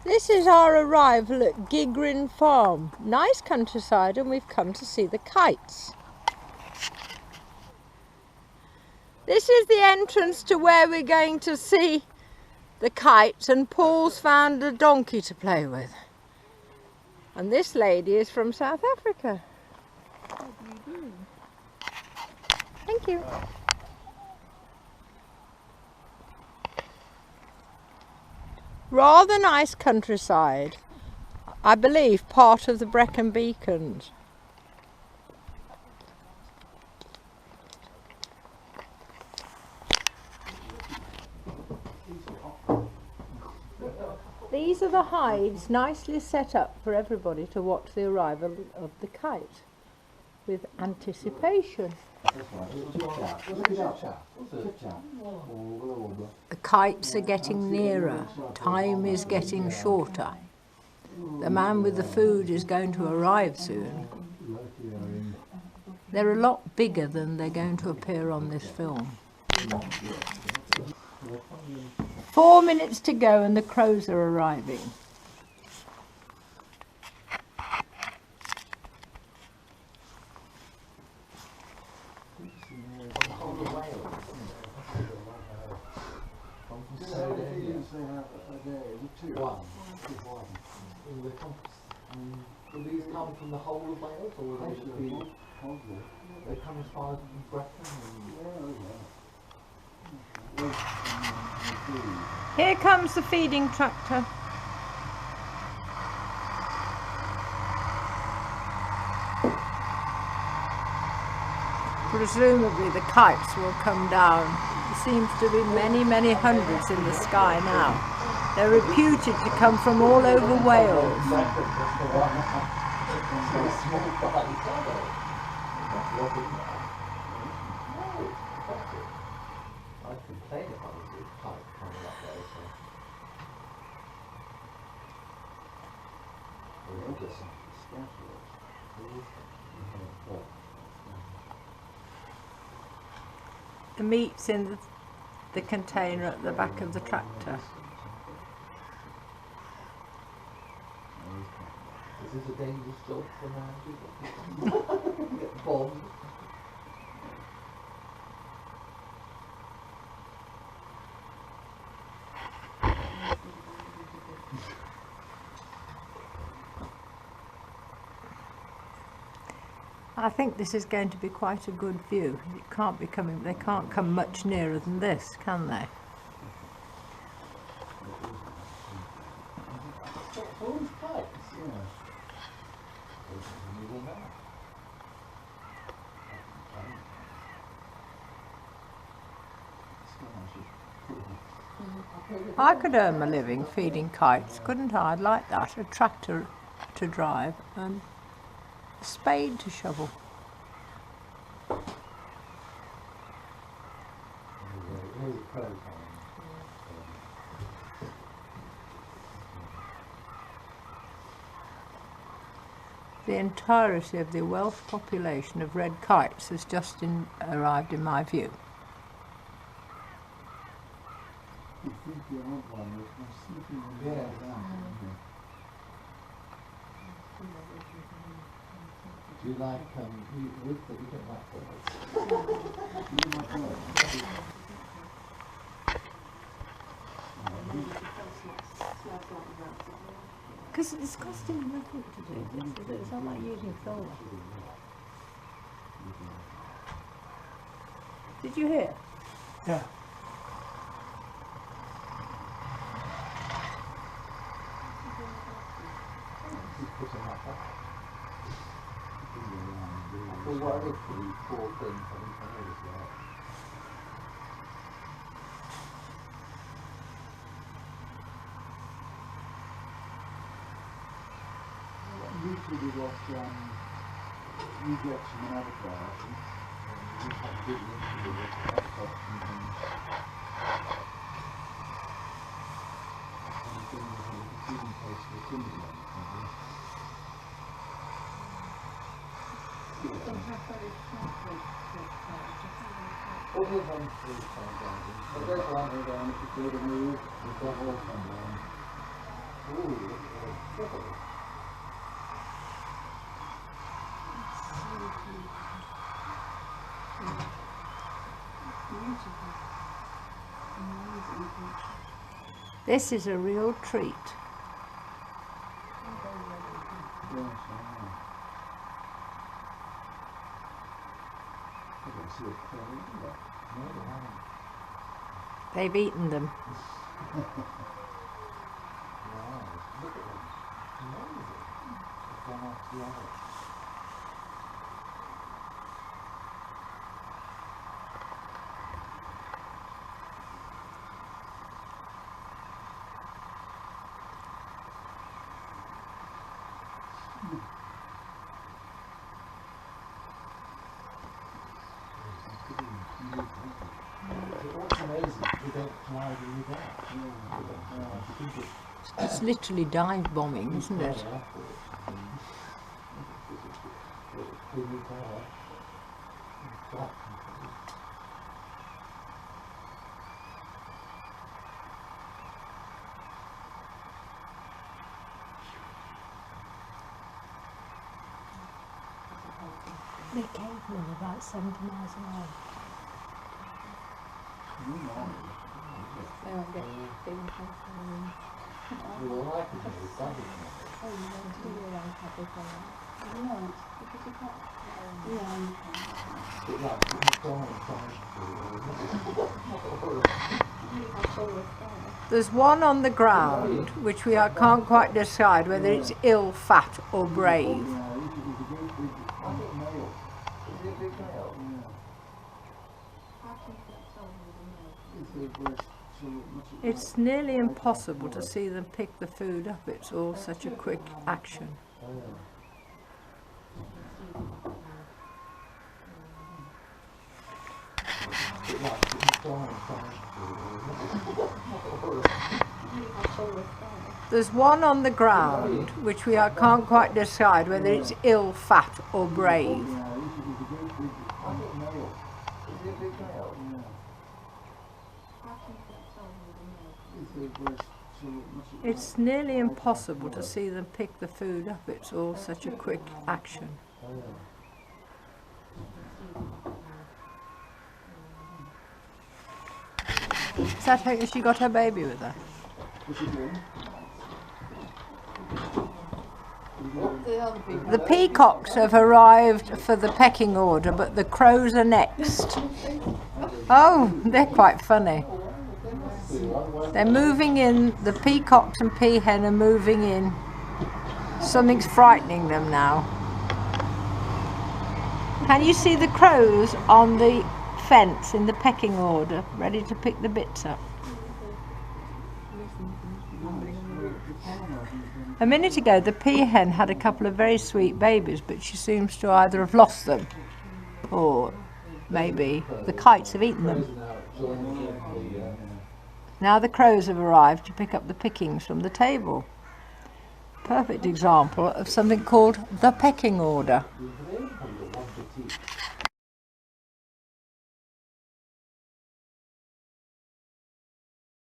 This is our arrival at Gigrin Farm. Nice countryside, and we've come to see the kites. This is the entrance to where we're going to see the kites, and Paul's found a donkey to play with. And this lady is from South Africa. What are you doing? Thank you. Rather nice countryside. I believe part of the Brecon Beacons. These are the hides nicely set up for everybody to watch the arrival of the kite with anticipation. The kites are getting nearer, time is getting shorter. The man with the food is going to arrive soon. They're a lot bigger than they're going to appear on this film. 4 minutes to go and the crows are arriving. Will these come from the whole of Wales, or will they come as far as Brecon? Here comes the feeding tractor. Presumably the kites will come down. There seems to be many, many hundreds in the sky now. They're reputed to come from all over Wales. I'd complain if I was a kite coming up there, so. The meat's in the container at the back of the tractor. Is this a dangerous job for man? Get bombed. I think this is going to be quite a good view. They can't come much nearer than this, can they? I could earn my living feeding kites, couldn't I? I'd like that. A tractor to drive and a spade to shovel. The entirety of the Welsh population of red kites has just arrived in my view. Do you like, you don't like birds? Because it's costing nothing to do this. It's not like using solar. Did you hear? Yeah. I feel worried for these poor things having fire as well. Usually what you get from an advertising, you have a good interview with advertising and then the feeding place for Kimberley. All the ones through the farm garden. But there's one here down, if you feel the move, we've got all come down. This is a real treat. Yes, I know. I don't see it clearly either. No, they haven't. They've eaten them. Wow, look at them. Amazing. They've gone off the ice. What's amazing, they don't fly when you're there. It's literally dive bombing, isn't it? They came from about 70 miles away. They won't get feeling comfortable. We all like it, it's lovely. Oh, you want to be around public or not? You won't, because you can't. Yeah, But like, it's gone inside. There's one on the ground which we can't quite decide whether it's ill, fat or brave. It's nearly impossible to see them pick the food up. It's all such a quick action. There's one on the ground which we can't quite decide whether it's ill, fat or brave. It's nearly impossible to see them pick the food up. It's all such a quick action. Is that how she got her baby with her? The peacocks have arrived for the pecking order, but the crows are next. Oh, they're quite funny. They're moving in, the peacocks and peahen are moving in. Something's frightening them now. Can you see the crows on the fence in the pecking order, ready to pick the bits up? A minute ago the peahen had a couple of very sweet babies, but she seems to either have lost them or maybe the kites have eaten them. Now the crows have arrived to pick up the pickings from the table. Perfect example of something called the pecking order.